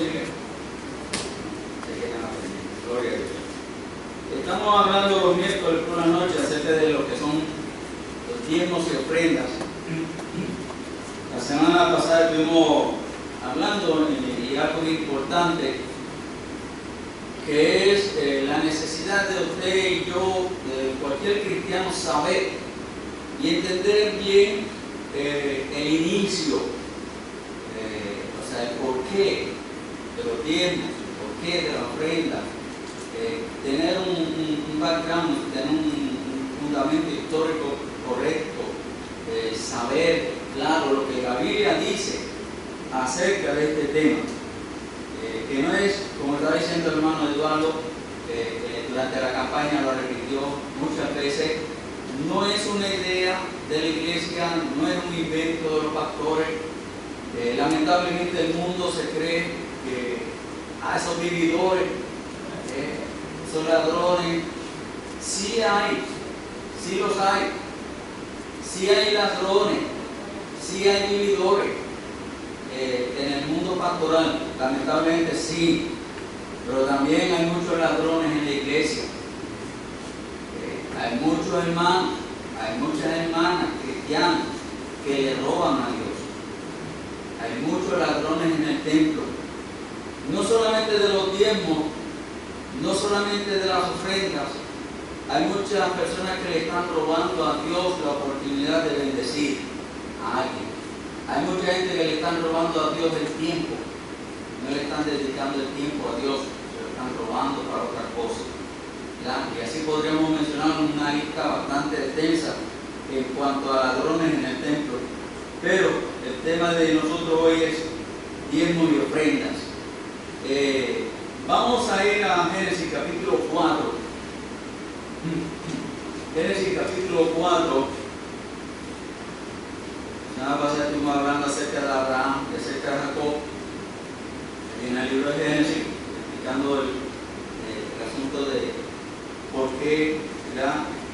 sigue. Gloria a Dios. Estamos hablando los miércoles por la noche acerca de lo que son los diezmos y ofrendas. La semana pasada estuvimos hablando y algo importante, que es la necesidad de usted y yo, de cualquier cristiano, saber y entender bien el inicio, o sea, el porqué de los diezmos, el porqué de la ofrenda, tener un background, tener un fundamento histórico correcto, saber, claro, lo que la Biblia dice acerca de este tema, que no es, como estaba diciendo el hermano Eduardo, durante la campaña lo repitió muchas veces, no es una idea de la iglesia, no es un invento de los pastores. Lamentablemente el mundo se cree que a esos vividores, esos ladrones, sí los hay, sí hay ladrones, sí hay vividores en el mundo pastoral, lamentablemente sí, pero también hay muchos ladrones en la iglesia. Hay muchos hermanos, hay muchas hermanas cristianas que le roban a Dios. Hay muchos ladrones en el templo. No solamente de los diezmos, no solamente de las ofrendas. Hay muchas personas que le están robando a Dios la oportunidad de bendecir a alguien. Hay mucha gente que le están robando a Dios el tiempo. No le están dedicando el tiempo a Dios, se lo están robando para otra cosa. Y así podríamos mencionar una lista bastante extensa en cuanto a ladrones en el templo. Pero el tema de nosotros hoy es diezmos y ofrendas. Vamos a ir a Génesis capítulo 4. Génesis capítulo 4. Nada pasada estuvimos hablando acerca de Abraham y acerca de Jacob. En el libro de Génesis, explicando el asunto de por qué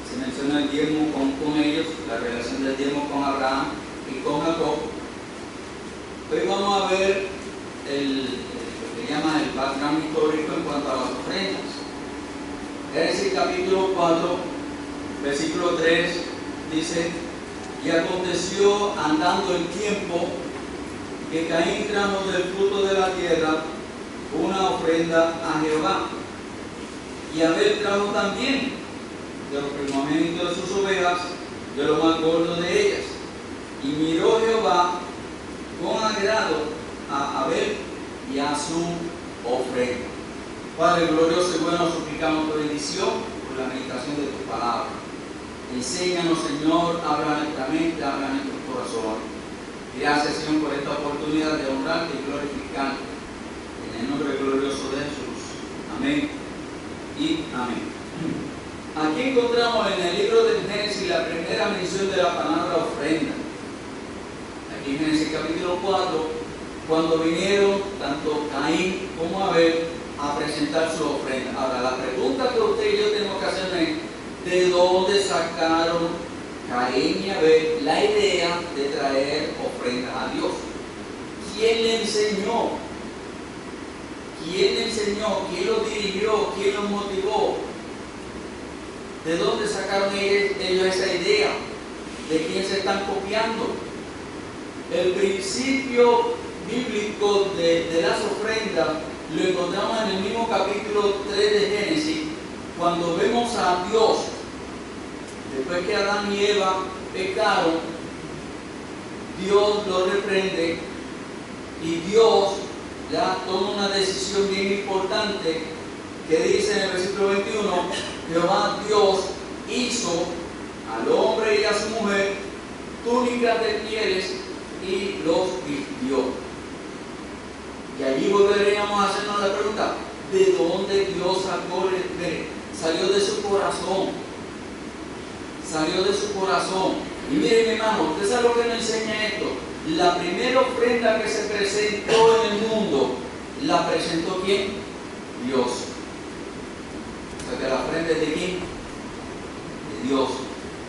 se menciona el diezmo con ellos, la relación del diezmo con Abraham y con Jacob. Hoy vamos a ver lo que llama el background histórico en cuanto a las ofrendas. Génesis capítulo 4, versículo 3 dice: y aconteció andando el tiempo que Caín trajo del fruto de la tierra una ofrenda a Jehová. Y Abel trajo también de los primogénitos de sus ovejas, de lo más gordo de ellas. Y miró Jehová con agrado a Abel y a su ofrenda. Padre glorioso y bueno, suplicamos tu bendición por la meditación de tu palabra. Enséñanos, Señor, habla nuestra mente, habla nuestro corazón. Gracias, Señor, por esta oportunidad de honrarte y glorificarte. En el nombre glorioso de Jesús. Amén y amén. Aquí encontramos en el libro de Génesis la primera mención de la palabra ofrenda. Aquí en Génesis capítulo 4, cuando vinieron tanto Caín como Abel a presentar su ofrenda. Ahora, la pregunta que usted y yo tenemos que hacer es: ¿de dónde sacaron Caín y Abel la idea de traer ofrendas a Dios? ¿Quién le enseñó? ¿Quién le enseñó? ¿Quién lo dirigió? ¿Quién los motivó? ¿De dónde sacaron ellos esa idea? ¿De quién se están copiando? El principio bíblico de las ofrendas lo encontramos en el mismo capítulo 3 de Génesis, cuando vemos a Dios, después que Adán y Eva pecaron, Dios los reprende y Dios ya toma una decisión bien importante que dice en el versículo 21: Jehová Dios hizo al hombre y a su mujer túnicas de pieles y los vistió. Y allí volveríamos a hacernos la pregunta: ¿de dónde Dios sacó salió de su corazón? Salió de su corazón. Y miren, mi hermano, ¿usted sabe lo que nos enseña esto? La primera ofrenda que se presentó en el mundo, ¿la presentó quién? Dios. O sea, que la ofrenda es de quién? De Dios.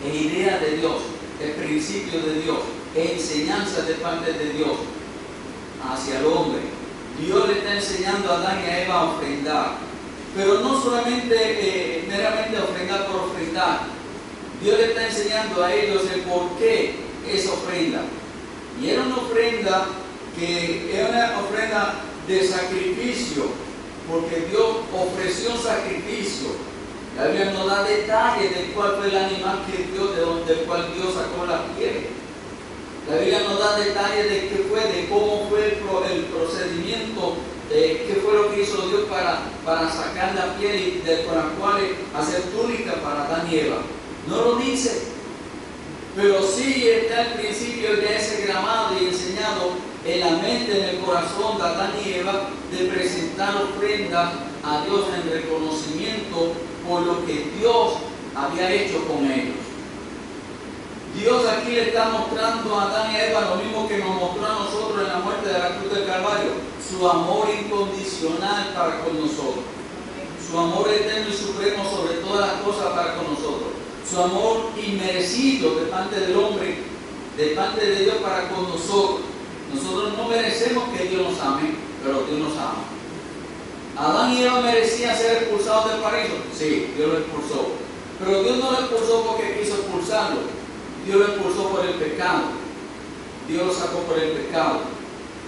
Es idea de Dios, es principio de Dios, es enseñanza de parte de Dios hacia el hombre. Dios le está enseñando a Adán y a Eva a ofrendar. Pero no solamente meramente ofrendar por ofrendar. Dios le está enseñando a ellos el por qué esa ofrenda. Y era una ofrenda que era una ofrenda de sacrificio, porque Dios ofreció un sacrificio. La Biblia nos da detalles de cuál fue el animal del cual Dios sacó la piel. La Biblia nos da detalles de qué fue, de cómo fue el procedimiento, de qué fue lo que hizo Dios para sacar la piel y con la cual hacer túnica para Adán y Eva. No lo dice, pero sí está el principio de ese gramado y enseñado en la mente, en el corazón de Adán y Eva, de presentar ofrendas a Dios en reconocimiento por lo que Dios había hecho con ellos. Dios aquí le está mostrando a Adán y a Eva lo mismo que nos mostró a nosotros en la muerte de la cruz del Calvario, su amor incondicional para con nosotros, su amor eterno y supremo sobre todas las cosas para con nosotros, su amor inmerecido de parte del hombre, de parte de Dios para con nosotros. Nosotros no merecemos que Dios nos ame, pero Dios nos ama. ¿Adán y Eva merecían ser expulsados del paraíso? Sí, Dios lo expulsó. Pero Dios no lo expulsó porque quiso expulsarlo. Dios lo expulsó por el pecado. Dios lo sacó por el pecado.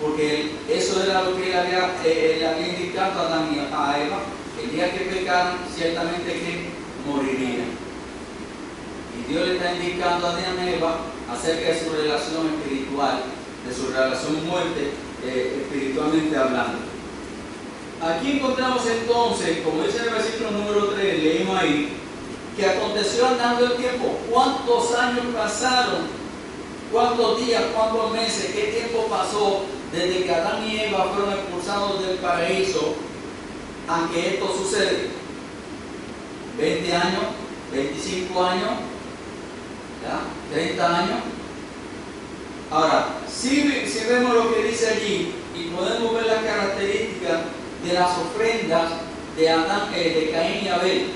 Porque eso era lo que él había indicado a Adán y a Eva. El día que pecaran, ciertamente que morirían. Y Dios le está indicando a Adán y Eva acerca de su relación espiritual, de su relación muerte, espiritualmente hablando. Aquí encontramos entonces, como dice en el versículo número 3, leímos ahí, que aconteció andando el tiempo. ¿Cuántos años pasaron? ¿Cuántos días? ¿Cuántos meses? ¿Qué tiempo pasó desde que Adán y Eva fueron expulsados del paraíso a que esto sucede? 20 años, 25 años, ¿ya? 30 años. Ahora, si vemos lo que dice allí y podemos ver las características de las ofrendas de Caín y Abel.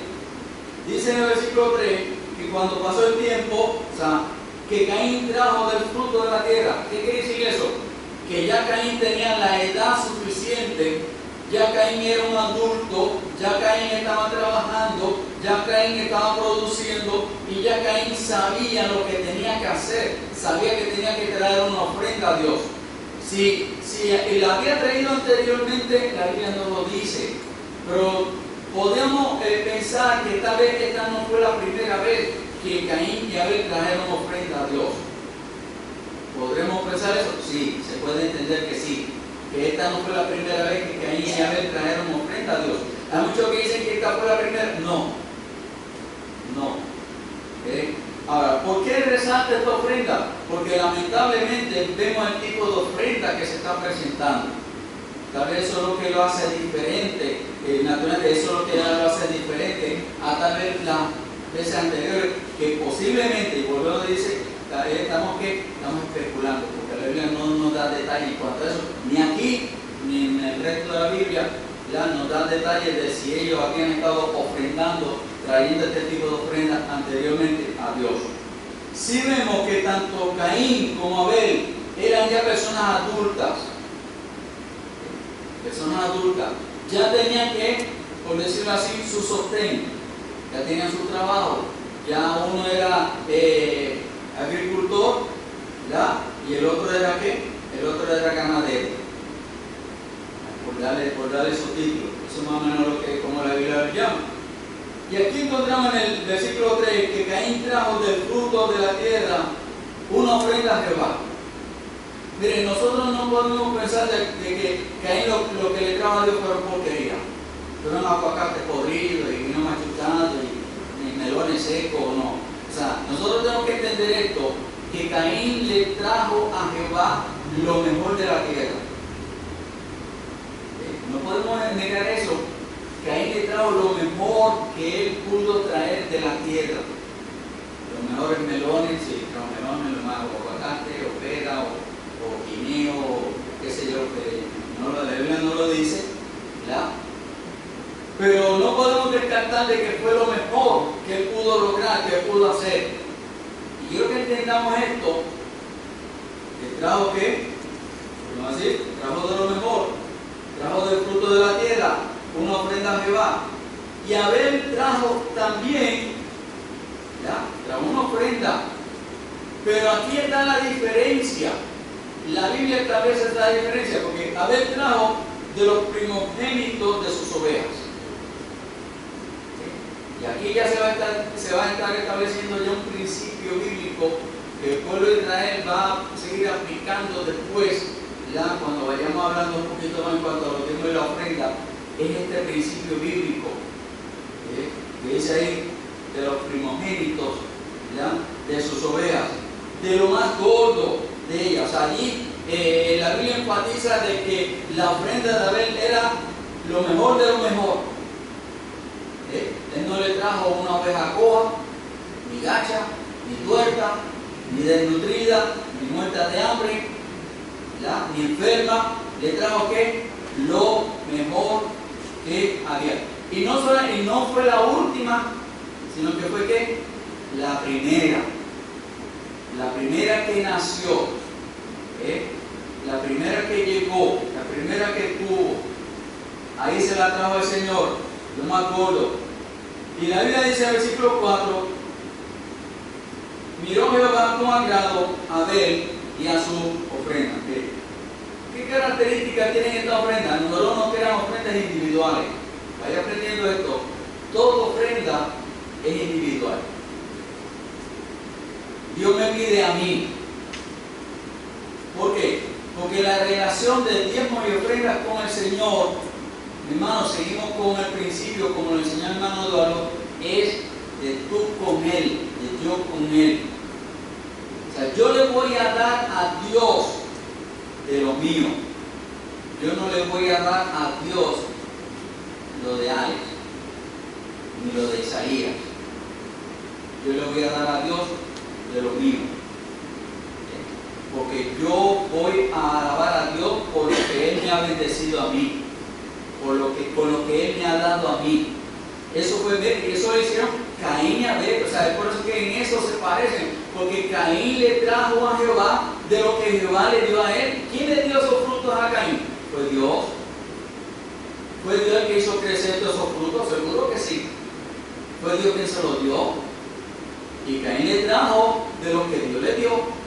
Dice en el versículo 3 que cuando pasó el tiempo, o sea, que Caín trajo del fruto de la tierra. ¿Qué quiere decir eso? Que ya Caín tenía la edad suficiente, ya Caín era un adulto, ya Caín estaba trabajando, ya Caín estaba produciendo y ya Caín sabía lo que tenía que hacer, sabía que tenía que traer una ofrenda a Dios. Si la había traído anteriormente, la Biblia no lo dice, pero podemos pensar que tal vez esta no fue la primera vez que Caín y Abel trajeron ofrenda a Dios. ¿Podremos pensar eso? Sí, se puede entender que sí, que esta no fue la primera vez que Caín y Abel trajeron ofrenda a Dios. Hay muchos que dicen que esta fue la primera. No. Ahora, ¿por qué resalta esta ofrenda? Porque lamentablemente vemos el tipo de ofrenda que se está presentando. Tal vez eso es lo que lo hace diferente, naturalmente eso es lo que lo hace diferente a tal vez las veces anteriores, que posiblemente, y volvemos a decir, estamos especulando, porque la Biblia no nos da detalles en cuanto a eso, ni aquí, ni en el resto de la Biblia, ya nos da detalles de si ellos habían estado ofrendando, trayendo este tipo de ofrendas anteriormente a Dios. Si vemos que tanto Caín como Abel eran ya personas adultas, ya tenían que, por decirlo así, su sostén, ya tenían su trabajo, ya uno era agricultor, ¿ya? Y el otro era ¿qué? El otro era ganadero, por darle su título. Eso es más o menos como la Biblia lo llama. Y aquí encontramos en el versículo 3 que Caín trajo del fruto de la tierra una ofrenda a Jehová. Miren, nosotros no podemos pensar de que Caín lo que le trajo a Dios fueron porquería. Fueron aguacates podridos y vino machucado y melones secos, no. O sea, nosotros tenemos que entender esto, que Caín le trajo a Jehová lo mejor de la tierra. No podemos negar eso. Caín le trajo lo mejor que él pudo traer de la tierra. Los mejores melones, sí, los melones, los más aguacates, o pera, o guineo, o qué sé yo, que la Biblia no lo dice, ¿verdad? Pero no podemos descartar de que fue lo mejor que él pudo lograr, que él pudo hacer. Y quiero que entendamos esto, que trajo ¿qué? ¿Cómo así? Trajo de lo mejor. trajo del fruto de la tierra una ofrenda a Jehová. Y Abel trajo también, ¿ya? Trajo una ofrenda. Pero aquí está la diferencia. La Biblia establece esta diferencia, porque Abel trajo de los primogénitos de sus ovejas. Y aquí ya se va a estar estableciendo ya un principio bíblico que el pueblo de Israel va a seguir aplicando después, ya cuando vayamos hablando un poquito más en cuanto a lo que es la ofrenda, es este principio bíblico, que dice ahí, de los primogénitos, ¿ya? De sus ovejas, de lo más gordo de ellas. Allí la Biblia enfatiza de que la ofrenda de Abel era lo mejor de lo mejor. Él no le trajo una oveja coja, ni gacha, ni tuerta, ni desnutrida, ni muerta de hambre, ¿ya? Ni enferma. Le trajo ¿qué? Lo mejor que había. Y no fue la última, sino que fue ¿qué? La primera. La primera que nació, la primera que llegó, la primera que tuvo. Ahí se la trajo el Señor, lo más gordo. Y la Biblia dice en el versículo 4, miró Jehová con agrado a Abel y a su ofrenda. ¿Qué características tienen esta ofrenda? Número uno, que eran ofrendas individuales. Vaya aprendiendo esto. Toda ofrenda es individual. Dios me pide a mí. ¿Por qué? Porque la relación de diezmos y ofrendas con el Señor, mi hermano, seguimos con el principio, como lo enseñó el hermano Eduardo, es de tú con Él, de yo con Él. O sea, yo le voy a dar a Dios de lo mío. Yo no le voy a dar a Dios lo de Alex, ni lo de Isaías. Yo le voy a dar a Dios de lo mío. Porque yo voy a alabar a Dios por lo que Él me ha bendecido a mí, por lo que Él me ha dado a mí. Eso fue ver, y eso lo hicieron Caín y Abel. O sea, es por eso que en eso se parecen, porque Caín le trajo a Jehová de lo que Jehová le dio a él. ¿Quién le dio esos frutos a Caín? Fue Dios. ¿Fue Dios el que hizo crecer todos esos frutos? Seguro que sí. Fue Dios quien se los dio. Y Caín le trajo de lo que Dios le dio.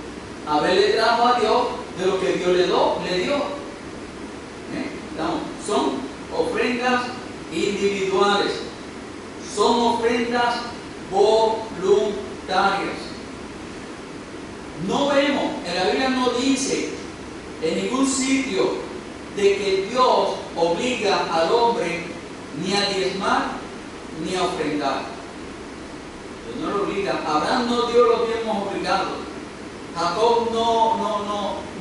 Abel le trajo a Dios de lo que Dios le dio. Son ofrendas individuales. Son ofrendas voluntarias. No vemos, en la Biblia no dice en ningún sitio de que Dios obliga al hombre ni a diezmar ni a ofrendar. Dios no lo obliga. Abraham no dio los diezmos obligados. Jacob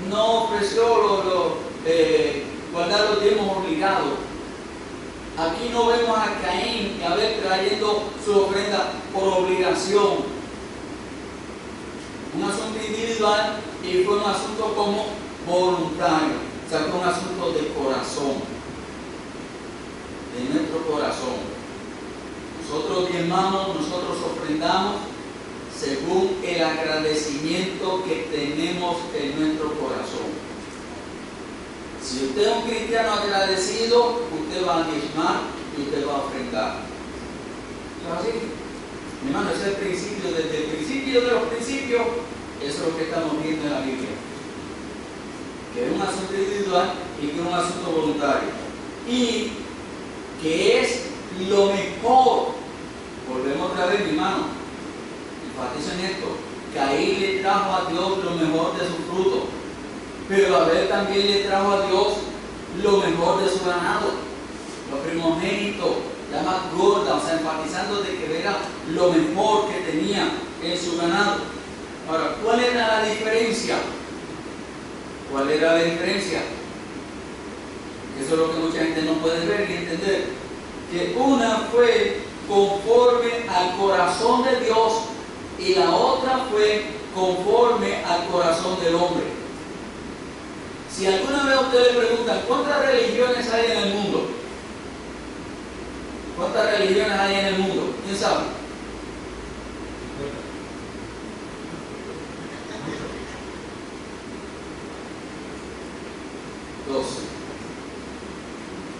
no ofreció guardar los diezmos obligados. Aquí no vemos a Caín y Abel trayendo su ofrenda por obligación. Un asunto individual y fue un asunto como voluntario. O sea, fue un asunto de corazón, de nuestro corazón. Nosotros diezmamos, nosotros ofrendamos según el agradecimiento que tenemos en nuestro corazón. Si usted es un cristiano agradecido, usted va a diezmar y usted va a ofrendar. ¿No es así? Mi hermano, ese es el principio, desde el principio de los principios, eso es lo que estamos viendo en la Biblia. Que es un asunto individual y que es un asunto voluntario. Y que es lo mejor. Volvemos otra vez, mi hermano. Enfatizo en esto. Caín le trajo a Dios lo mejor de su fruto. Pero Abel también le trajo a Dios lo mejor de su ganado, los primogénitos, la más gorda, o sea, enfatizando de que era lo mejor que tenía en su ganado. Ahora, ¿cuál era la diferencia? ¿Cuál era la diferencia? Eso es lo que mucha gente no puede ver y entender. Que una fue conforme al corazón de Dios y la otra fue conforme al corazón del hombre. Si alguna vez a ustedes le preguntan ¿cuántas religiones hay en el mundo? ¿Cuántas religiones hay en el mundo? ¿Quién sabe?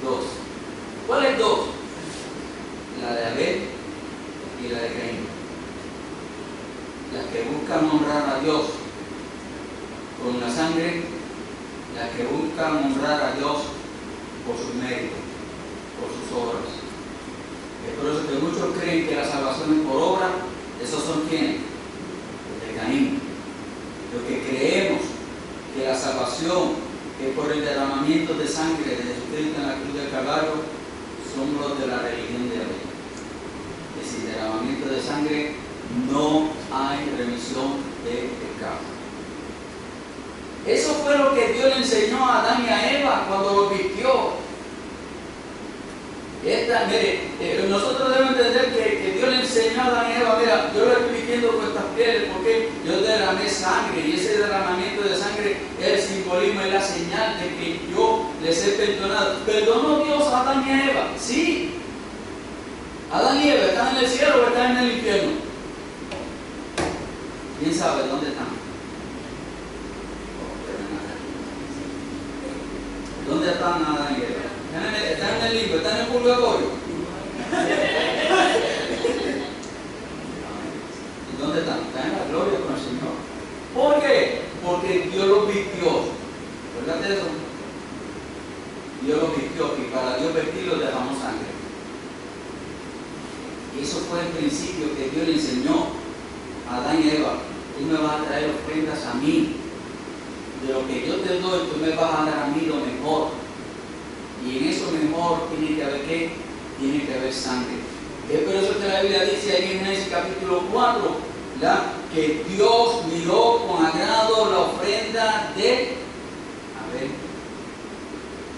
Dos. ¿Cuáles dos? La de Abel y la de Caín. Las que buscan honrar a Dios con la sangre, las que buscan honrar a Dios por sus méritos, por sus obras. Es por eso que muchos creen que la salvación es por obra. ¿Esos son quiénes? Los de Caín. Los que creemos que la salvación es por el derramamiento de sangre de Jesucristo en la cruz del Calvario, somos los de la religión de Abel. Que sin derramamiento de sangre no hay remisión de pecado. Eso fue lo que Dios le enseñó a Adán y a Eva cuando los vistió. Nosotros debemos entender que Dios le enseñó a Adán y Eva: mira, yo lo estoy vistiendo con estas pieles porque yo derramé sangre, y ese derramamiento de sangre es el simbolismo, es la señal de que yo les he perdonado. ¿Perdonó Dios a Adán y a Eva? Sí. Adán y Eva, ¿están en el cielo o están en el infierno? ¿Quién sabe dónde están? ¿Dónde están Adán y Eva? ¿Están en el limbo? ¿Están en el purgatorio? ¿Y dónde están? Están en la gloria con el Señor. ¿Por qué? Porque Dios los vistió. ¿Verdad de eso? Dios los vistió, y para Dios vestirlos derramó sangre. Y eso fue el principio que Dios le enseñó a Adán y Eva. Tú me vas a traer ofrendas a mí. De lo que yo te doy, tú me vas a dar a mí lo mejor. Y en eso mejor tiene que haber ¿qué? Tiene que haber sangre. Es por eso que la Biblia dice ahí en Génesis capítulo 4, ¿verdad?, que Dios miró con agrado la ofrenda de Abel.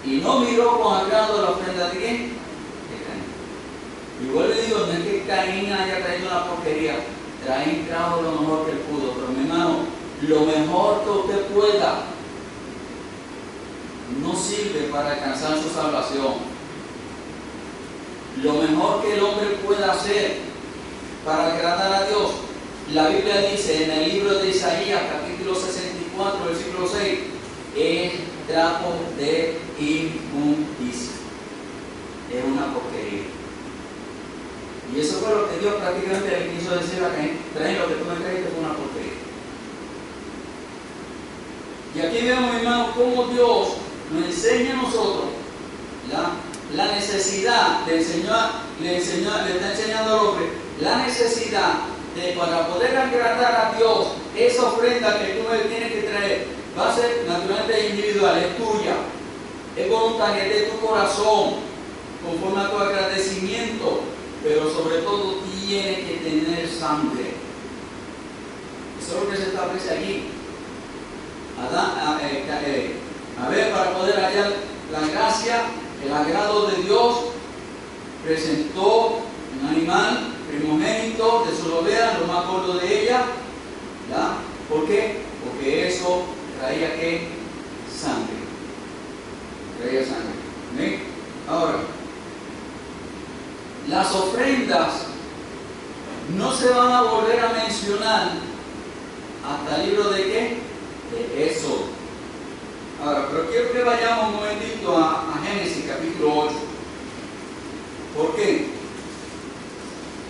Y no miró con agrado la ofrenda de ¿quién? De Caín. Igual le digo, no es que Caín haya traído una porquería. Caín trajo lo mejor que él pudo. Pero mi hermano, lo mejor que usted pueda no sirve para alcanzar su salvación. Lo mejor que el hombre pueda hacer para agradar a Dios, la Biblia dice en el libro de Isaías, capítulo 64, versículo 6, es trapo de inmundicia. Es una porquería. Y eso fue lo que Dios prácticamente le quiso decir a Caín: trae lo que tú me trajiste, es una porquería. Y aquí vemos, mi hermano, cómo Dios nos enseña a nosotros la necesidad de enseñar, le está enseñando al hombre la necesidad de, para poder agradar a Dios, esa ofrenda que tú me tienes que traer va a ser naturalmente individual, es tuya, es voluntaria, es de tu corazón, conforme a tu agradecimiento, pero sobre todo tiene que tener sangre. Eso es lo que se establece allí. A ver, para poder hallar la gracia, el agrado de Dios, presentó un animal primogénito de su oveja, lo más gordo de ella. ¿Ya? ¿Por qué? Porque eso traía ¿qué? Sangre. Traía sangre. ¿Ven? Ahora, las ofrendas no se van a volver a mencionar hasta el libro de ¿qué? De Éxodo. Ahora, pero quiero que vayamos un momentito a Génesis capítulo 8. ¿Por qué?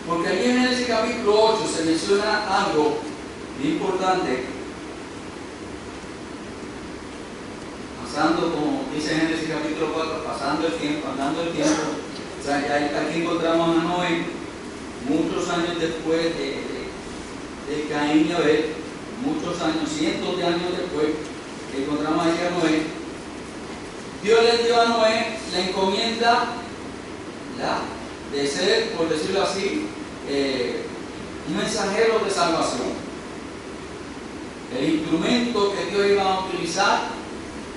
Porque allí en Génesis capítulo 8 se menciona algo importante. Pasando, como dice Génesis capítulo 4, pasando el tiempo, andando el tiempo. O sea, ya aquí encontramos a Noé, muchos años después de Caín y Abel, muchos años, cientos de años después, encontramos ahí a Noé. Dios le dio a Noé la encomienda de ser, por decirlo así, un mensajero de salvación. El instrumento que Dios iba a utilizar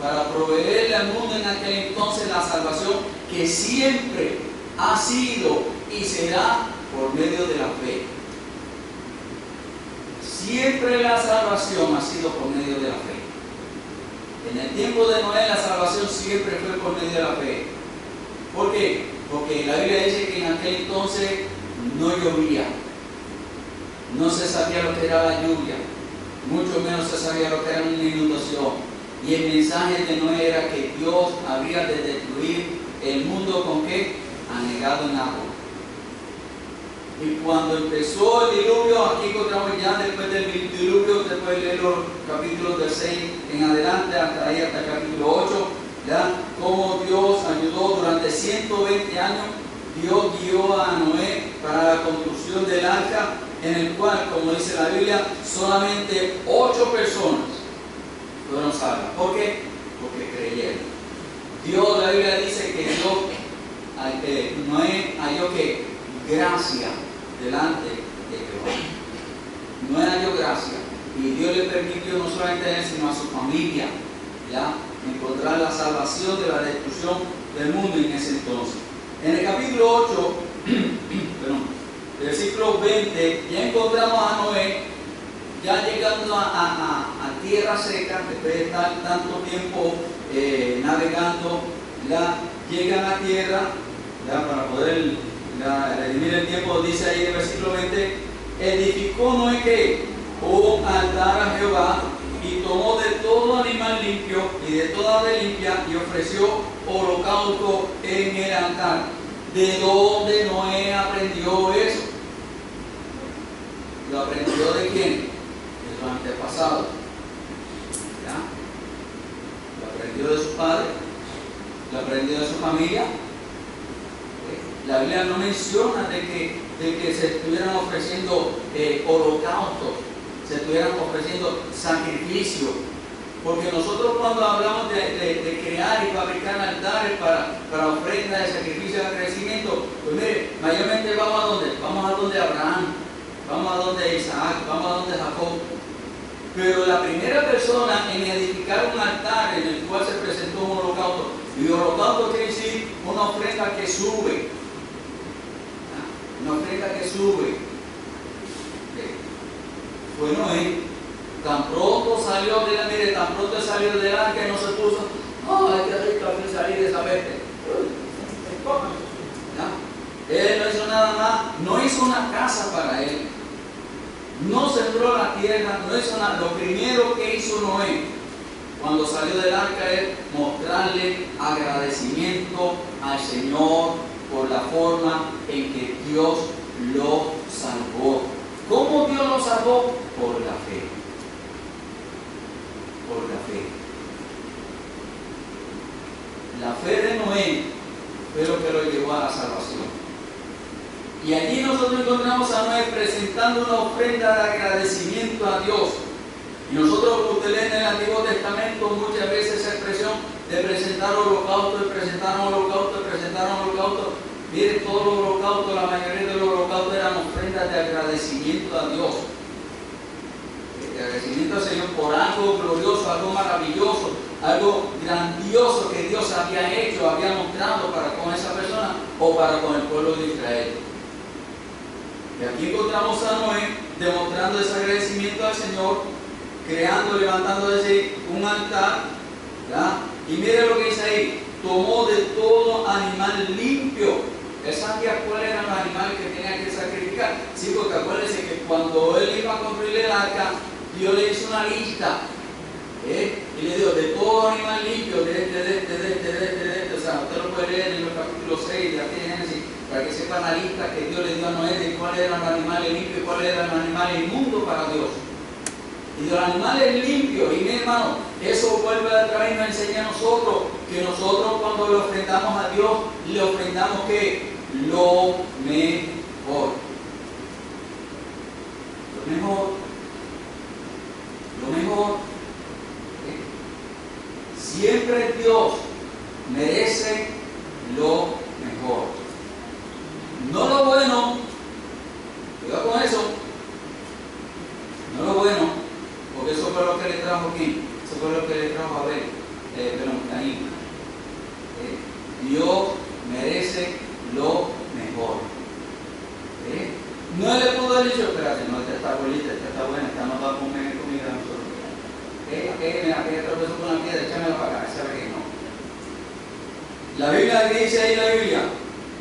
para proveerle al mundo en aquel entonces la salvación, que siempre ha sido y será por medio de la fe. Siempre la salvación ha sido por medio de la fe. En el tiempo de Noé la salvación siempre fue por medio de la fe. ¿Por qué? Porque la Biblia dice que en aquel entonces no llovía, no se sabía lo que era la lluvia, mucho menos se sabía lo que era una inundación. Y el mensaje de Noé era que Dios había de destruir el mundo con qué? Anegado en agua. Y cuando empezó el diluvio, aquí encontramos ya después del diluvio, después de leer los capítulos del 6 en adelante, hasta ahí, hasta el capítulo 8, ¿ya? Cómo Dios ayudó durante 120 años, Dios guió a Noé para la construcción del arca, en el cual, como dice la Biblia, solamente 8 personas fueron salvas. ¿Por qué? Porque creyeron. Dios, la Biblia dice que Dios, Noé halló que gracia delante de Jehová. Noé halló gracia. Y Dios le permitió no solamente a él, sino a su familia, ¿ya? Encontrar la salvación de la destrucción del mundo en ese entonces. En el capítulo 8, versículo 20, ya encontramos a Noé ya llegando a tierra seca, después de estar tanto tiempo navegando, ya llegan a tierra, ya para poder redimir el tiempo. Dice ahí en el versículo 20, edificó Noé que un altar a Jehová, y tomó de todo animal limpio y de toda ave limpia y ofreció holocausto en el altar. ¿De dónde Noé aprendió eso? ¿Lo aprendió de quién? De sus antepasados. ¿Ya? ¿Lo aprendió de sus padres? ¿Lo aprendió de su familia? La Biblia no menciona de que se estuvieran ofreciendo holocaustos, se estuvieran ofreciendo sacrificios, porque nosotros cuando hablamos de crear y fabricar altares para ofrenda de sacrificio de agradecimiento, pues mire, mayormente vamos a dónde? Vamos a donde Abraham, vamos a donde Isaac, vamos a donde Jacob. Pero la primera persona en edificar un altar en el cual se presentó un holocausto, y holocausto quiere decir una ofrenda que sube, una ofrenda que sube. Fue Noé. Tan pronto salió de la, mire, tan pronto salió del arca y no se puso, ay, qué rico salir de esa verte. Él no hizo nada más, no hizo una casa para él, no sembró la tierra, no hizo nada. Lo primero que hizo Noé cuando salió del arca es mostrarle agradecimiento al Señor por la forma en que Dios lo salvó. ¿Cómo Dios lo salvó? Por la fe. Por la fe. La fe de Noé fue lo que lo llevó a la salvación. Y allí nosotros encontramos a Noé presentando una ofrenda de agradecimiento a Dios. Y nosotros, usted lee en el Antiguo Testamento muchas veces esa expresión de presentar holocausto, de presentar un holocausto, de presentar un holocausto. Miren, todos los holocaustos, la mayoría de los holocaustos eran ofrendas de agradecimiento a Dios. De agradecimiento al Señor por algo glorioso, algo maravilloso, algo grandioso que Dios había hecho, había mostrado para con esa persona o para con el pueblo de Israel. Y aquí encontramos a Noé demostrando ese agradecimiento al Señor, creando, levantando desde un altar, ¿ya? Y mire lo que dice ahí: tomó de todo animal limpio. Él sabía cuáles eran los animales que tenía que sacrificar. Sí, porque acuérdense que cuando él iba a construir el arca, Dios le hizo una lista. Y le dijo, de todo animal limpio, o sea, usted lo puede leer en el capítulo 6 de aquí de Génesis, para que sepan la lista que Dios le dio a Noé de cuáles eran los animales limpios y cuáles eran los animales inmundos para Dios. Y de los animales limpios, y mi hermano, eso vuelve a través nos enseña a nosotros, que nosotros cuando le ofrendamos a Dios, le ofrendamos que lo mejor. Lo mejor. Lo mejor. Siempre Dios merece lo mejor. No lo bueno, cuidado con eso, no lo bueno, porque eso fue lo que le trajo aquí, eso fue lo que le trajo a Abel, Caín. Dios merece lo mejor. No le pudo haber dicho, espérate, no, esta está bonita, esta está buena, esta no va a comer comida a nosotros. Mira, que tropezó con la piedra, échamela para acá, sabe que no. La Biblia dice ahí, la Biblia,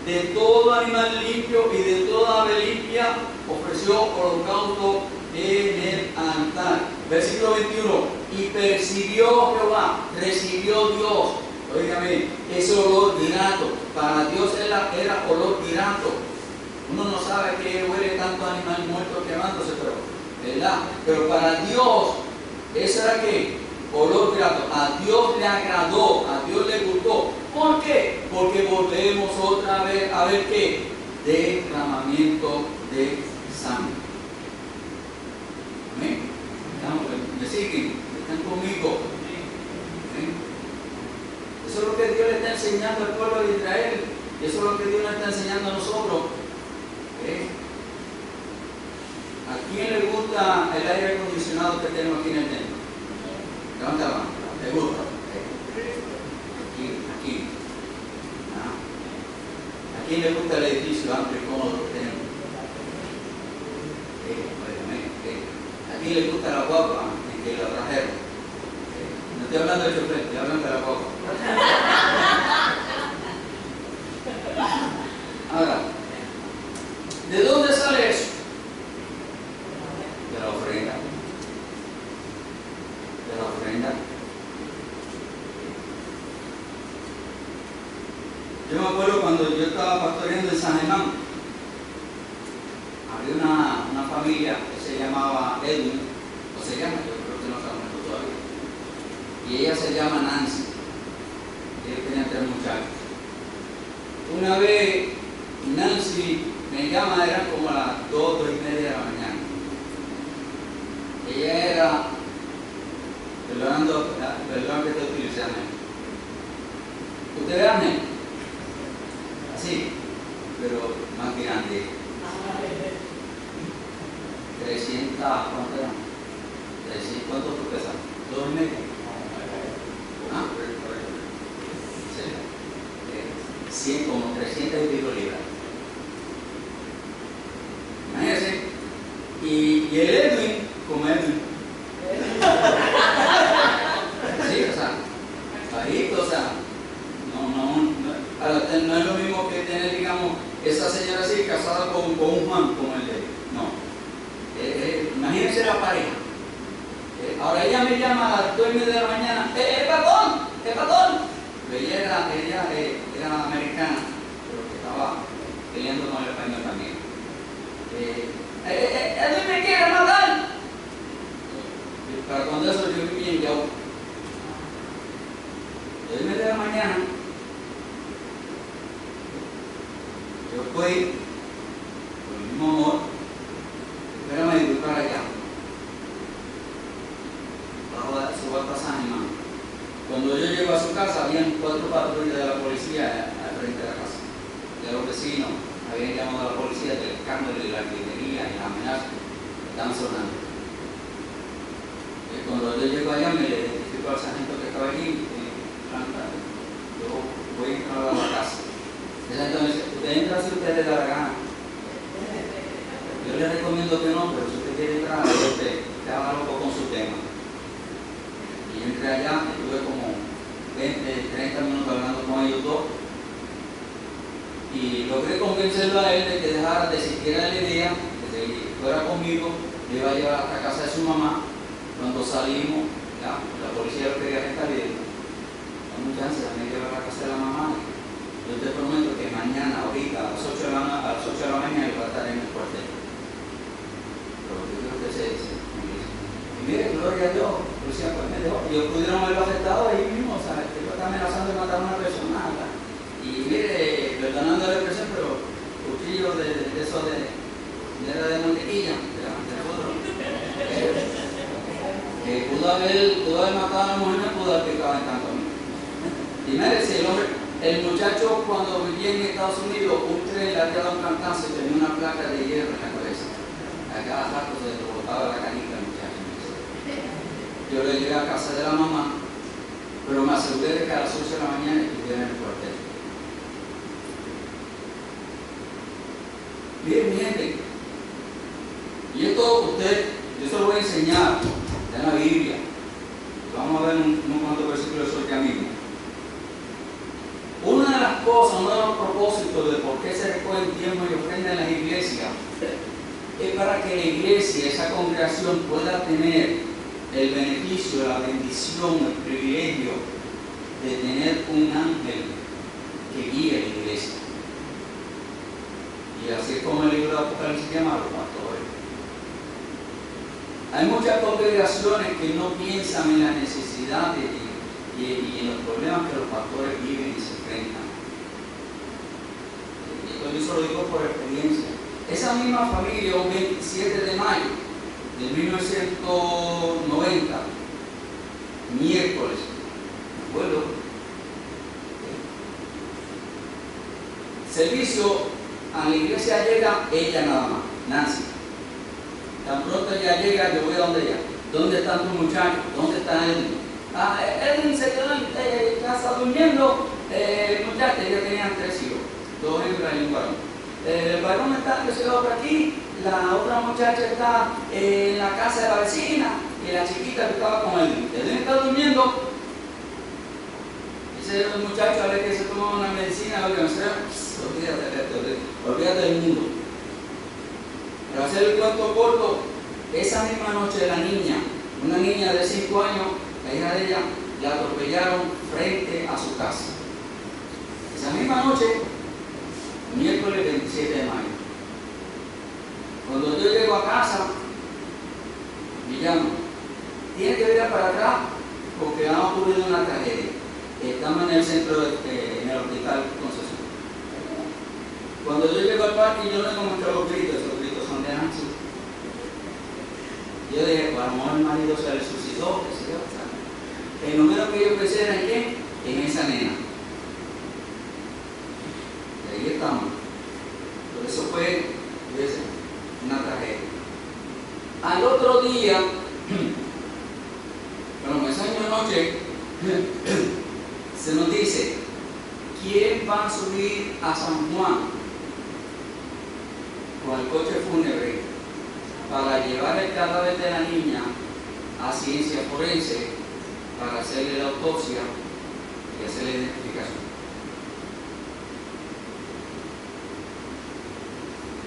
de todo animal limpio y de toda ave limpia ofreció holocausto en el altar. Versículo 21, y percibió Jehová, recibió Dios Óigame, ese olor grato, para Dios era olor grato. Uno no sabe que huele tanto animal muerto quemándose, ¿verdad? Pero para Dios, eso era que olor grato. A Dios le agradó, a Dios le gustó. ¿Por qué? Porque volvemos otra vez a ver qué, derramamiento de sangre. Amén. ¿Me siguen? ¿Están conmigo? ¿Amén? Eso es lo que Dios le está enseñando al pueblo de Israel. Y eso es lo que Dios le está enseñando a nosotros. ¿A quién le gusta el aire acondicionado que tenemos aquí en el templo? Levanta la mano. ¿Le gusta? Aquí. ¿A quién le gusta el edificio amplio y cómodo que tenemos? ¿A quién le gusta la guagua en que la trajeron? No estoy hablando del chofer, estoy hablando de la guagua. Ahora, ¿de dónde sale eso? De la ofrenda. De la ofrenda. Yo me acuerdo cuando yo estaba pastoreando en San Germán, había una familia que se llamaba Edwin, o se llama, yo creo que no se ha muerto todavía, y ella se llama Nancy. Ellos tenían 3 muchachos. Una vez Nancy me llama, eran como a las 2, 2:30 de la mañana. Ella era, perdón que estoy utilizando, ¿usted ve Ángel? Así, pero más grande. 300, ¿cuánto eran? 300, ¿cuánto tú pesas? 2:30. ¿Ah? Sí. 100, como 300 y pico libras. Imagínense. Y el Edwin, como Edwin. Sí, o sea, bajito, o sea, no es lo mismo que tener, digamos, esa señora así casada con un Juan como el de él. No. Imagínense la pareja. Ahora ella me llama a las 2:30 de la mañana. ¡Patón! Pero ella era americana, pero que estaba peleando con el español también. ¡Él me quiere matar! Para cuando eso yo vivía en Yauco. 2:30 de la mañana. Yo fui con el mismo amor. Espérame, voy para allá. Subo al pasaje, hermano. Cuando yo llego a su casa, habían 4 patrullas de la policía al frente de la casa. De los vecinos habían llamado a la policía del escándalo y la artillería y las amenazas que estaban sonando. Cuando yo llego allá, me le identifico al sargento que estaba allí. Yo voy a entrar a la casa. El sargento me dice: usted entra si usted le da la gana. Yo le recomiendo que no, pero si usted quiere entrar, usted haga loco con su tema. Y yo entré allá, estuve como 20, 30 minutos hablando con ellos dos. Y logré convencerlo a él de que dejara de siquiera la idea, de que fuera conmigo, le iba a llevar hasta casa de su mamá. Cuando salimos, la policía lo quería arrestar y dijo: no hay chance, me llevar a la casa de la mamá. Yo te prometo que mañana, ahorita, a las 8 de la mañana, yo voy a estar en el cuartel. Pero yo creo que se dice. Y mire, gloria a Dios, policía, pues me dejó. Yo pudiera haberlo arrestado ahí mismo, o sea, que yo está amenazando de matar a una persona. Y mire, perdonando la expresión, pero cuchillo de eso de mantequilla, de nosotros. Que pudo haber matado a la mujer, me pudo haber picado en tanto a mí. Y mire, si el muchacho cuando vivía en Estados Unidos, un tren le había dado un cantazo y tenía una placa de hierro en la cabeza. A cada rato se le botaba la canica al muchacho. Yo le llegué a casa de la mamá, pero me aseguré de que a las 8 de la mañana estuviera en el cuartel. Miren, mi gente, y esto yo se lo voy a enseñar, está en la Biblia. Vamos a ver unos cuantos versículos sobre ya mismo. Una de las cosas, uno de los propósitos de por qué se recogen diezmos y ofrendas en las iglesias es para que la iglesia, esa congregación, pueda tener el beneficio, la bendición, el privilegio de tener un ángel que guíe la iglesia. Y así es como el libro de Apocalipsis llama a los pastores. Hay muchas congregaciones que no piensan en las necesidades y en los problemas que los pastores viven y se enfrentan. Y eso lo digo por experiencia. Esa misma familia, un 27 de mayo de 1990, miércoles, me acuerdo, servicio a la iglesia llega ella nada más, Nancy. Tan pronto ella llega, yo voy a donde ella. ¿Dónde están tus muchachos? ¿Dónde está Edwin? Edwin se quedó en casa durmiendo. Muchachos, ella tenía 3 hijos, 2 hembras y un varón. El varón está que se quedó por aquí, la otra muchacha está en la casa de la vecina y la chiquita que estaba con Edwin. Edwin está durmiendo. Dice el muchacho a ver que se toma una medicina, olvídate del mundo. Para hacer el cuento corto, esa misma noche la niña, una niña de 5 años, la hija de ella, la atropellaron frente a su casa. Esa misma noche, miércoles 27 de mayo. Cuando yo llego a casa, me llaman, tiene que ir para atrás porque ha ocurrido una tragedia. Estamos en el centro, en el hospital Concepción. Cuando yo llego al parque, yo no encuentro los gritos son de Nancy. Yo dije, pues a lo mejor el marido se resucitó, qué sé yo. El número que yo pensé era en quién, en esa nena. Y ahí estamos. Por eso fue una tragedia. Al otro día, bueno, esa misma noche, se nos dice, ¿quién va a subir a San Juan con el coche fúnebre para llevar el cadáver de la niña a ciencia forense para hacerle la autopsia y hacerle la identificación?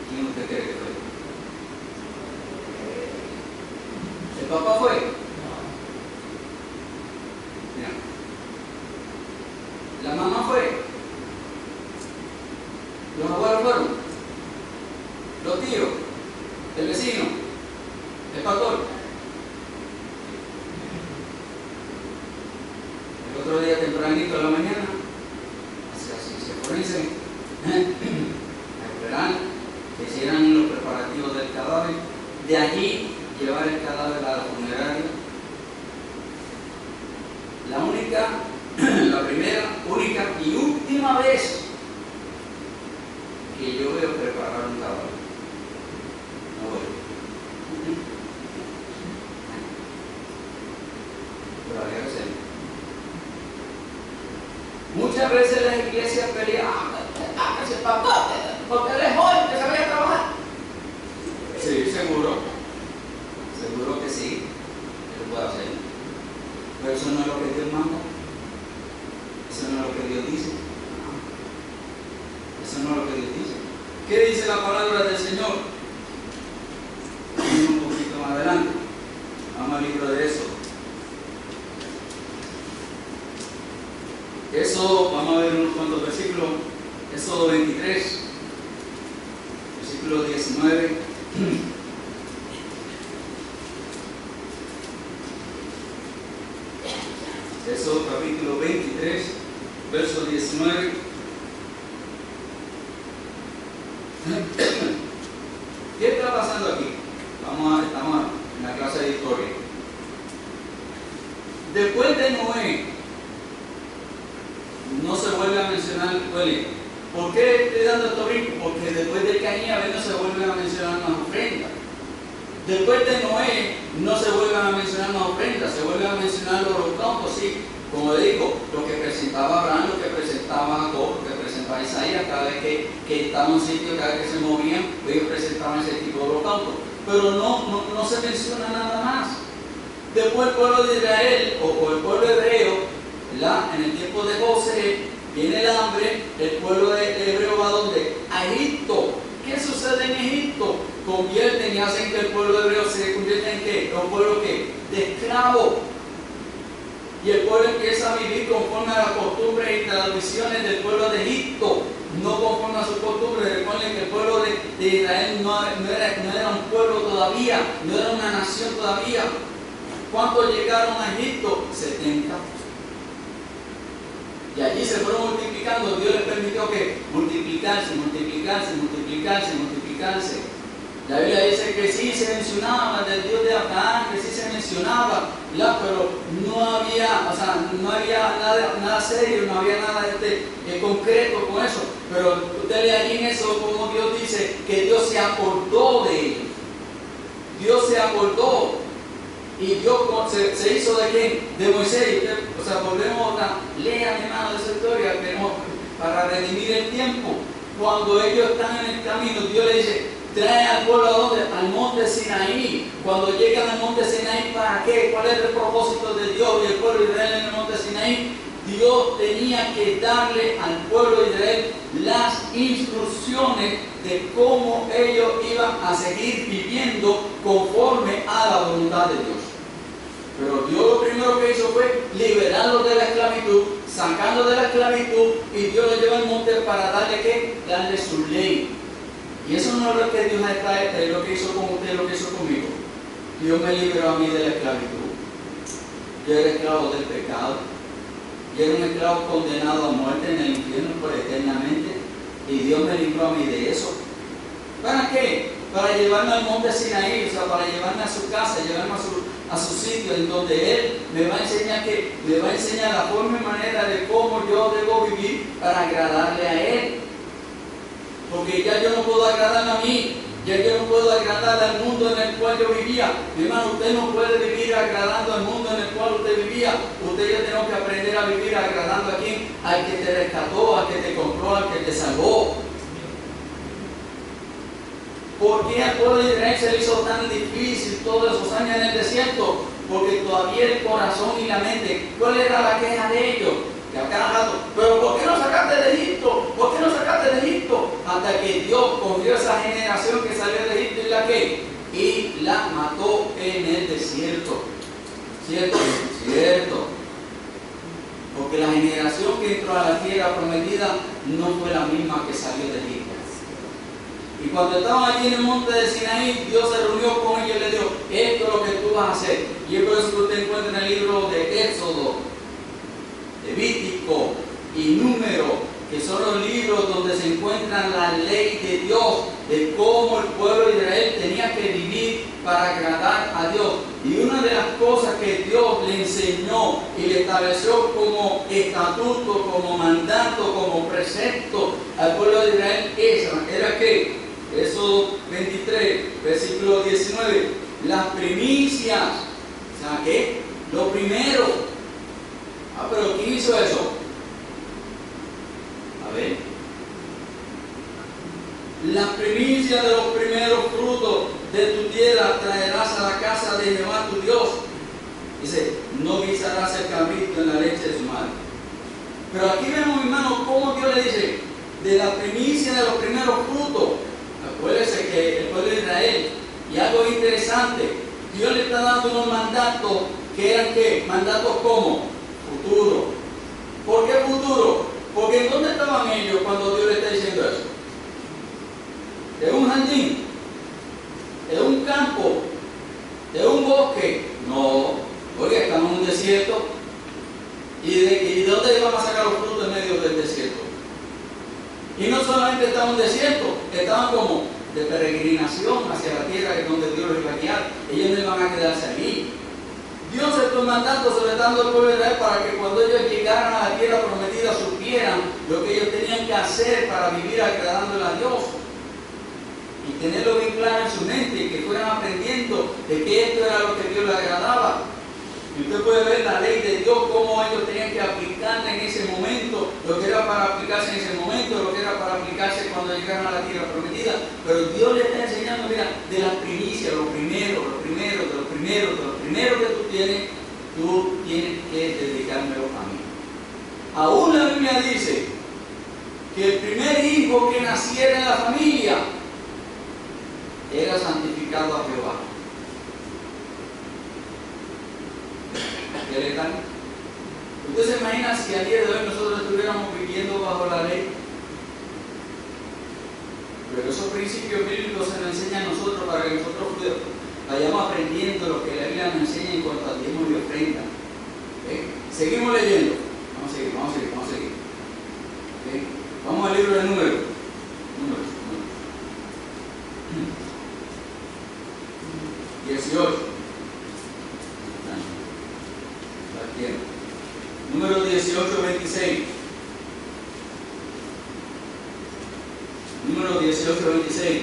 ¿Quién usted cree que fue? ¿El papá fue? Mira. ¿La mamá fue? ¿Los abuelos fueron? ¿Los tíos? ¿El vecino? ¿El pastor? El otro día tempranito de la mañana, así se forense, esperar que hicieran los preparativos del cadáver, de allí llevar el cadáver a la funeraria. La primera, única y última vez que yo veo preparar un cadáver. No voy. Pero había que hacerlo. Muchas veces las iglesias pelean, ese papá, porque él es joven, que sabía trabajar. Sí, seguro. Seguro que sí, que lo puede hacer. Pero eso no es lo que Dios manda. Eso no es lo que Dios dice. Eso no es lo que Dios dice. ¿Qué dice la palabra del Señor? Un poquito más adelante. Vamos al libro de Éxodo. Éxodo, vamos a ver unos cuantos versículos. Éxodo 23, versículo 19. Éxodo capítulo 23, verso 19. ¿Qué está pasando aquí? Estamos en la clase de historia. Después de Noé, no se vuelve a mencionar, ¿por qué estoy dando esto brinco? Porque después de Caín y Abel no se vuelven a mencionar las ofrendas. Después de Noé no se vuelven a mencionar las ofrendas, se vuelven a mencionar los holocaustos, sí. Como digo, lo que presentaba Abraham, lo que presentaba Jacob, lo que presentaba Isaías, cada vez que estaba en un sitio, cada vez que se movían, ellos presentaban ese tipo de holocausto. Pero no se menciona nada más. Después el pueblo de Israel, o el pueblo hebreo, ¿verdad? En el tiempo de José, viene el hambre, el pueblo hebreo va a ¿dónde? A Egipto. ¿Qué sucede en Egipto? Convierten y hacen que el pueblo hebreo se convierta en ¿qué? ¿Un pueblo qué? De esclavo. Y el pueblo empieza a vivir conforme a la tradiciones del pueblo de Egipto, no conforme a su costumbre. Recuerden que el pueblo de Israel no era un pueblo todavía, no era una nación todavía. ¿Cuántos llegaron a Egipto? 70. Y allí se fueron multiplicando. Dios les permitió que multiplicarse. La Biblia dice que sí se mencionaba del Dios de Abraham, que sí se mencionaba, pero no había nada serio, no había nada concreto con eso. Pero usted lee allí en eso como Dios dice que Dios se acordó de ellos. Dios se acordó. Y Dios se hizo de quién? De Moisés. Volvemos a leer, mi hermano, de esa historia para redimir el tiempo. Cuando ellos están en el camino, Dios le dice: trae al pueblo ¿a dónde? Al monte Sinaí. Cuando llegan al monte Sinaí, ¿para qué? ¿Cuál es el propósito de Dios y el pueblo de Israel en el monte Sinaí? Dios tenía que darle al pueblo de Israel las instrucciones de cómo ellos iban a seguir viviendo conforme a la voluntad de Dios. Pero Dios lo primero que hizo fue liberarlos de la esclavitud, sacarlos de la esclavitud, y Dios los lleva al monte para darle ¿qué? Darle su ley. Y eso no es lo que Dios me trae, es lo que hizo con usted, lo que hizo conmigo. Dios me liberó a mí de la esclavitud. Yo era esclavo del pecado. Yo era un esclavo condenado a muerte en el infierno por eternamente. Y Dios me libró a mí de eso. ¿Para qué? Para llevarme al monte Sinaí, para llevarme a su casa, llevarme a su sitio en donde Él me va a enseñar la forma y manera de cómo yo debo vivir para agradarle a Él. Porque ya yo no puedo agradarme a mí, ya yo no puedo agradar al mundo en el cual yo vivía. Mi hermano, usted no puede vivir agradando al mundo en el cual usted vivía. Usted ya tiene que aprender a vivir agradando a quién, al que te rescató, al que te compró, al que te salvó. ¿Por qué al pueblo de Israel se le hizo tan difícil todos esos años en el desierto? Porque todavía el corazón y la mente, ¿cuál era la queja de ellos? Que a cada rato, pero ¿por qué no sacaste de Egipto? ¿Por qué no sacaste de Egipto? Hasta que Dios cogió esa generación que salió de Egipto y la que y la mató en el desierto. ¿Cierto? Cierto. Porque la generación que entró a la tierra prometida no fue la misma que salió de Egipto. Y cuando estaban allí en el monte de Sinaí, Dios se reunió con ellos y le dijo: esto es lo que tú vas a hacer. Y es por eso que usted encuentra en el libro de Éxodo, Levítico y Número, que son los libros donde se encuentra la ley de Dios, de cómo el pueblo de Israel tenía que vivir para agradar a Dios. Y una de las cosas que Dios le enseñó y le estableció como estatuto, como mandato, como precepto al pueblo de Israel era que Éxodo 23, versículo 19, las primicias, ¿saben qué? Lo primero. Pero ¿quién hizo eso? A ver. Las primicias de los primeros frutos de tu tierra traerás a la casa de Jehová tu Dios. Dice: no guisarás el cabrito en la leche de su madre. Pero aquí vemos, hermano, cómo Dios le dice: de la primicia de los primeros frutos. Acuérdense que el pueblo de Israel, y algo interesante, Dios le está dando unos mandatos que eran ¿qué? Mandatos como futuro. ¿Por qué futuro? Porque ¿en dónde estaban ellos cuando Dios le está diciendo eso? ¿En un jardín? ¿En un campo? ¿En un bosque? No, porque estamos en un desierto. ¿Y de dónde iban a sacar los frutos en medio del desierto? Y no solamente estaban en un desierto, estaban como de peregrinación hacia la tierra donde Dios los iba a guiar. Ellos no iban a quedarse allí. Dios estos mandatos se les dando al pueblo de Israel para que cuando ellos llegaran a la tierra prometida supieran lo que ellos tenían que hacer para vivir agradándole a Dios. Y tenerlo bien claro en su mente y que fueran aprendiendo de que esto era lo que Dios le agradaba. Y usted puede ver la ley de Dios, cómo ellos tenían que aplicarla en ese momento, lo que era para aplicarse en ese momento, lo que era para aplicarse cuando llegaran a la tierra prometida. Pero Dios le está enseñando, mira, de las primicias, lo primero que tú tienes que dedicármelo a mí. Aún la Biblia dice que el primer hijo que naciera en la familia era santificado a Jehová. ¿Qué le dan? ¿Usted se imagina si a día de hoy nosotros estuviéramos viviendo viviendo bajo la ley. Pero esos principios bíblicos se nos enseñan a nosotros para que nosotros vayamos aprendiendo lo que la Biblia nos enseña en cuanto a diezmo y ofrenda. Seguimos leyendo. Vamos a seguir. Vamos al libro de Números. Números. 18. Número 18, 26. Número 18, 26.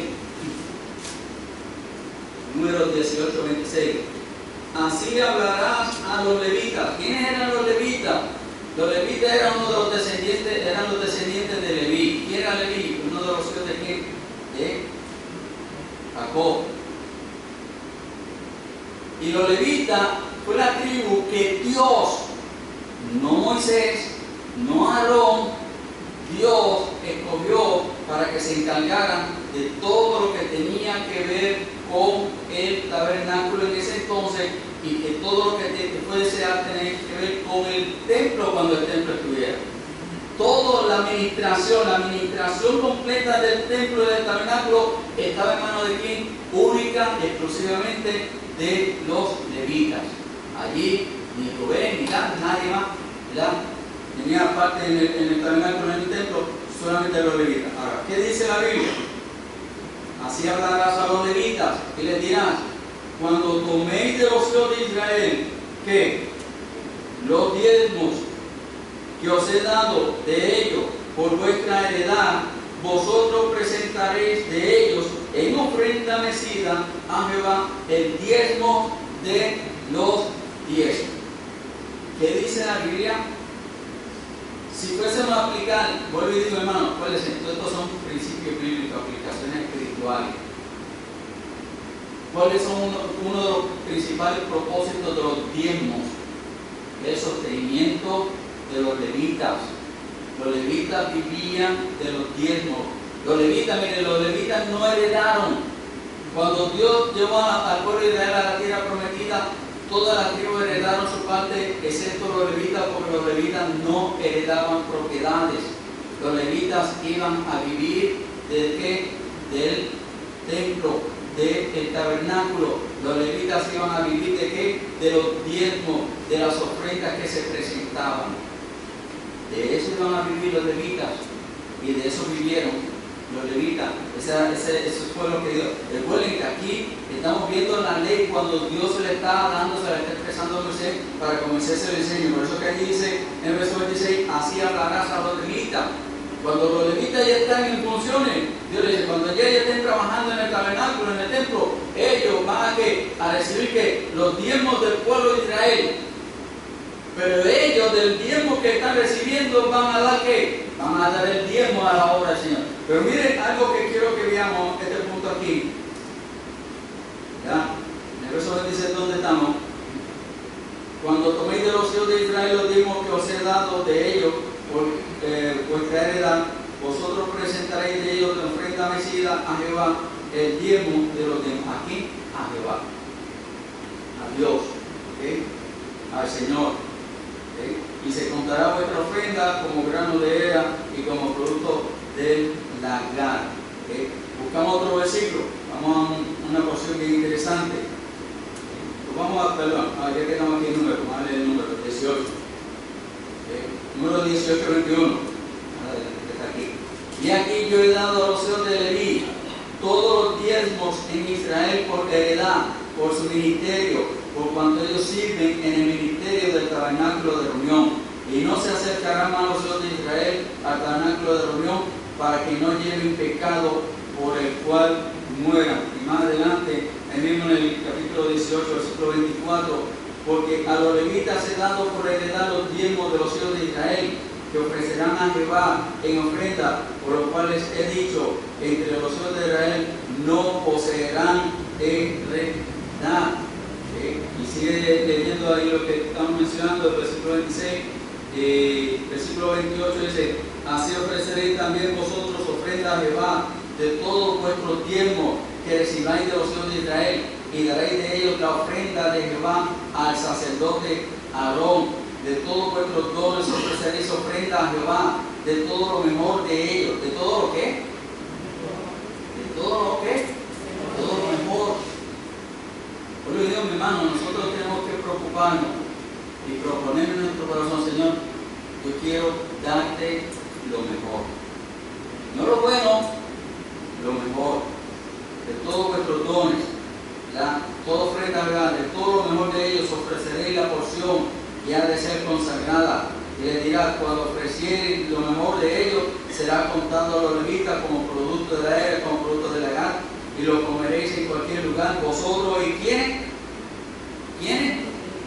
Número 18, 26. Así hablarás a los levitas. ¿Quiénes eran los levitas? Los levitas eran uno de los descendientes de Leví. ¿Quién era Leví? Uno de los hijos de quién? De Jacob. Y los levitas fue la tribu que Dios, no Moisés, no Aarón, Dios escogió para que se encargaran de todo lo que tenía que ver con el tabernáculo en ese entonces y que todo lo que fuese a tener que ver con el templo cuando el templo estuviera. Toda la administración completa del templo y del tabernáculo estaba en manos de quién? Única y exclusivamente de los levitas. Allí ni Rubén ni nadie más tenía parte en el tabernáculo, en el templo, solamente los levitas. Ahora, ¿qué dice la Biblia? Así hablarás a los levitas y les dirás: cuando toméis de los hijos de Israel que los diezmos que os he dado de ellos por vuestra heredad, vosotros presentaréis de ellos en ofrenda mecida a Jehová el diezmo de los diezmos. ¿Qué dice la Biblia? Si fuésemos a aplicar, vuelvo y digo, hermano, ¿cuáles son? Estos son principios bíblicos, aplicaciones espirituales. ¿Cuáles son uno de los principales propósitos de los diezmos? El sostenimiento de los levitas. Los levitas vivían de los diezmos. Los levitas no heredaron. Cuando Dios llevó al pueblo de Israel a la tierra prometida, todas las tribus heredaron su parte, excepto los levitas, porque los levitas no heredaban propiedades. Los levitas iban a vivir ¿de qué? Del templo, del tabernáculo. Los levitas iban a vivir ¿de qué? De los diezmos, de las ofrendas que se presentaban. De eso iban a vivir los levitas, y de eso vivieron los levitas. Eso fue lo que Dios. Recuerden que aquí estamos viendo la ley cuando Dios se le está expresando a Moisés para que Moisés se lo enseñe. Por eso que allí dice en el verso 26: así hablarás a los levitas. Cuando los levitas ya están en funciones, Dios le dice, cuando ya estén trabajando en el tabernáculo, en el templo, ellos van a recibir que los diezmos del pueblo de Israel. Pero ellos del diezmo que están recibiendo van a dar ¿qué? Van a dar el diezmo a la obra del Señor. Pero miren algo que quiero que veamos, este punto aquí. ¿Ya? En el verso 26, ¿dónde estamos? Cuando toméis de los hijos de Israel los diezmos que os he dado de ellos por vuestra heredad, vosotros presentaréis de ellos de ofrenda mecida a Jehová el diezmo de los diezmos. Aquí, a Jehová. A Dios. ¿Okay? Al Señor. Y se contará vuestra ofrenda como grano de era y como producto del lagar. Buscamos otro versículo. Vamos a una porción bien interesante. Ya quedamos aquí el número. Vamos a leer el número 18. Número 18, 21. Está aquí. Y aquí yo he dado a los hijos de Leví todos los diezmos en Israel por heredad, por su ministerio, por cuanto ellos sirven en el ministerio del tabernáculo de reunión, y no se acercarán más los hijos de Israel al tabernáculo de reunión para que no lleven pecado por el cual mueran. Y más adelante, ahí mismo en el capítulo 18, versículo 24, porque a los levitas he dado por heredad los diezmos de los hijos de Israel, que ofrecerán a Jehová en ofrenda, por los cuales he dicho, entre los hijos de Israel no poseerán heredad. Y sigue leyendo ahí lo que estamos mencionando, el versículo 26, versículo 28 dice: así ofreceréis también vosotros ofrenda a Jehová de todos vuestros diezmos que recibáis de los hijos de Israel, y daréis de ellos la ofrenda de Jehová al sacerdote Aarón. De todos vuestros dones ofreceréis ofrenda a Jehová, de todo lo mejor de ellos. ¿De todo lo qué? ¿De todo lo qué? De todo lo mejor. Por eso digo, mi hermano, nosotros tenemos que preocuparnos y proponer en nuestro corazón, Señor, yo quiero darte lo mejor. No lo bueno, lo mejor. De todos vuestros dones, toda ofrenda grande, todo lo mejor de ellos ofreceréis la porción y ha de ser consagrada. Y le dirás, cuando ofrecieren lo mejor de ellos, será contando a los levitas como producto de la era, como producto de la edad, y lo comeréis en cualquier lugar, vosotros y ¿quiénes? ¿Quiénes?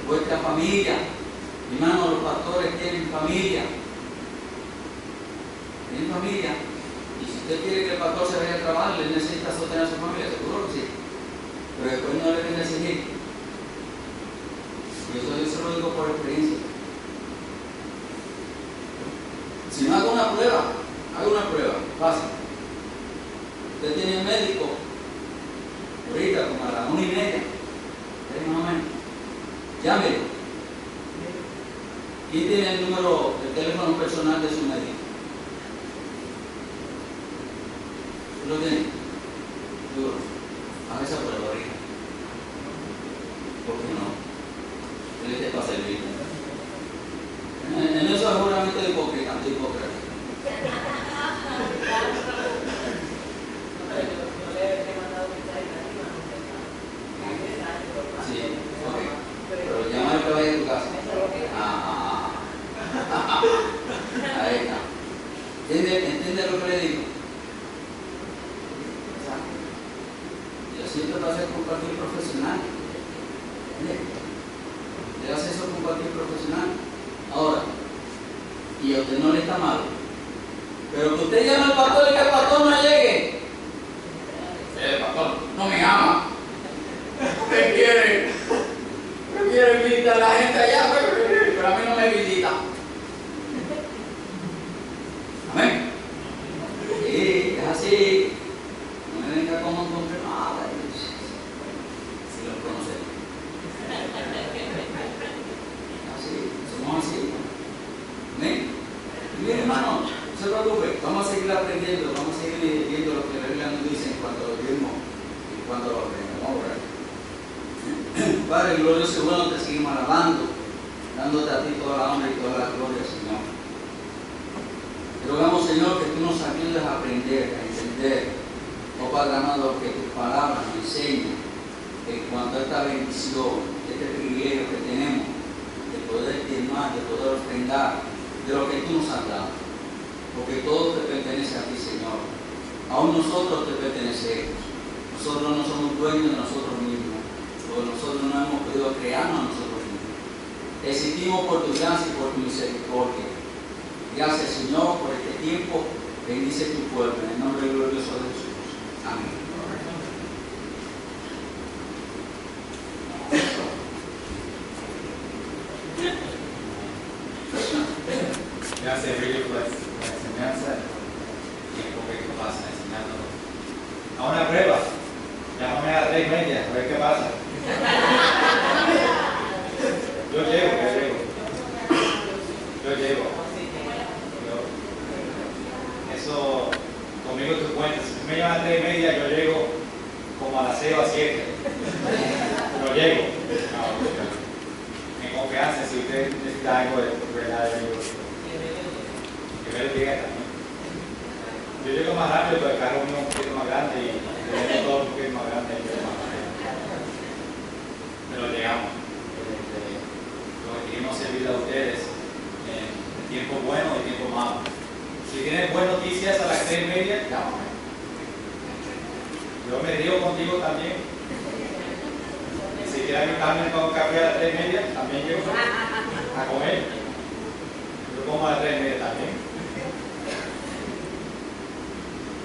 Vuestra familia. Mi hermano, los pastores tienen familia. ¿Tienen familia? Y si usted quiere que el pastor se vaya a trabajar, le necesita sostener a su familia, seguro que sí. Pero después no le viene a exigir. Y eso yo se lo digo por experiencia. Si no hago una prueba, fácil. Usted tiene un médico, ahorita como a las 1:30, más o menos. Llámelo. ¿Quién tiene el número de teléfono personal de su médico? ¿Tú lo tienes? Seguro. Haz esa prueba ahorita. ¿Por qué no? Él es para servir. En eso es juramento de hipócrita, Sí, ok. Pero llámale que vaya a tu casa. Ahí está. ¿Entiende lo que le digo? Yo siento que hacer con cualquier profesional. Le hace eso con cualquier profesional. Ahora, y a usted no le está mal, pero que usted llame al pastor y que el pastor no llegue. El pastor no me ama. Usted quiere visitar a la gente allá, pero a mí no me visita. Amén. Sí, es así. No me venga como un confirmado. Si lo conocemos. Así, somos así. Amén. Y bien, hermano, no se preocupe, vamos a seguir aprendiendo, vamos a seguir viendo lo que la Biblia nos dice en cuanto a los diezmos y en cuanto a lo aprendemos. Padre glorioso y bueno, te seguimos alabando, dándote a ti toda la honra y toda la gloria, Señor. Te rogamos, Señor, que tú nos ayudes a aprender, a entender, oh Padre amado, que tus palabras nos enseñan en cuanto a esta bendición, este privilegio que tenemos de poder diezmar, de poder ofrendar de lo que tú nos has dado, porque todo te pertenece a ti, Señor. Aún nosotros te pertenecemos. Nosotros no somos dueños de nosotros mismos, porque nosotros no hemos podido crearnos a nosotros mismos. Existimos por tu gracia y por tu misericordia. Gracias, Señor, por este tiempo. Bendice tu pueblo en el nombre glorioso de Jesús. Amén. Gracias, Enrique, por la enseñanza, el tiempo que tú pasas enseñándonos. A una prueba, llámame a las 3:30, a ver qué pasa. Yo llego. Eso, conmigo tú cuentas. Si tú me llamas a las 3:30, yo llego como a las 6 o a 7. Pero llego. En confianza, si usted necesita algo de verdad, yo digo. Yo llego más rápido, pero el carro mío es un poquito más grande y el todo un poquito más grande. Pero llegamos. Lo que queremos servir a ustedes en tiempo bueno y tiempo malo. Si tienen buenas noticias a las 3:30, llámame. Yo me río contigo también. Y si quieren invitarme con café a las 3:30, también llego a comer. Yo como a las 3:30 también.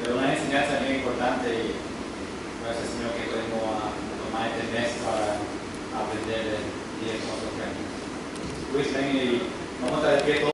Pero una enseñanza muy importante y gracias, Señor, que podemos tomar este mes para aprender de 10 cosas. Luis, ven y vamos a estar de pie todos.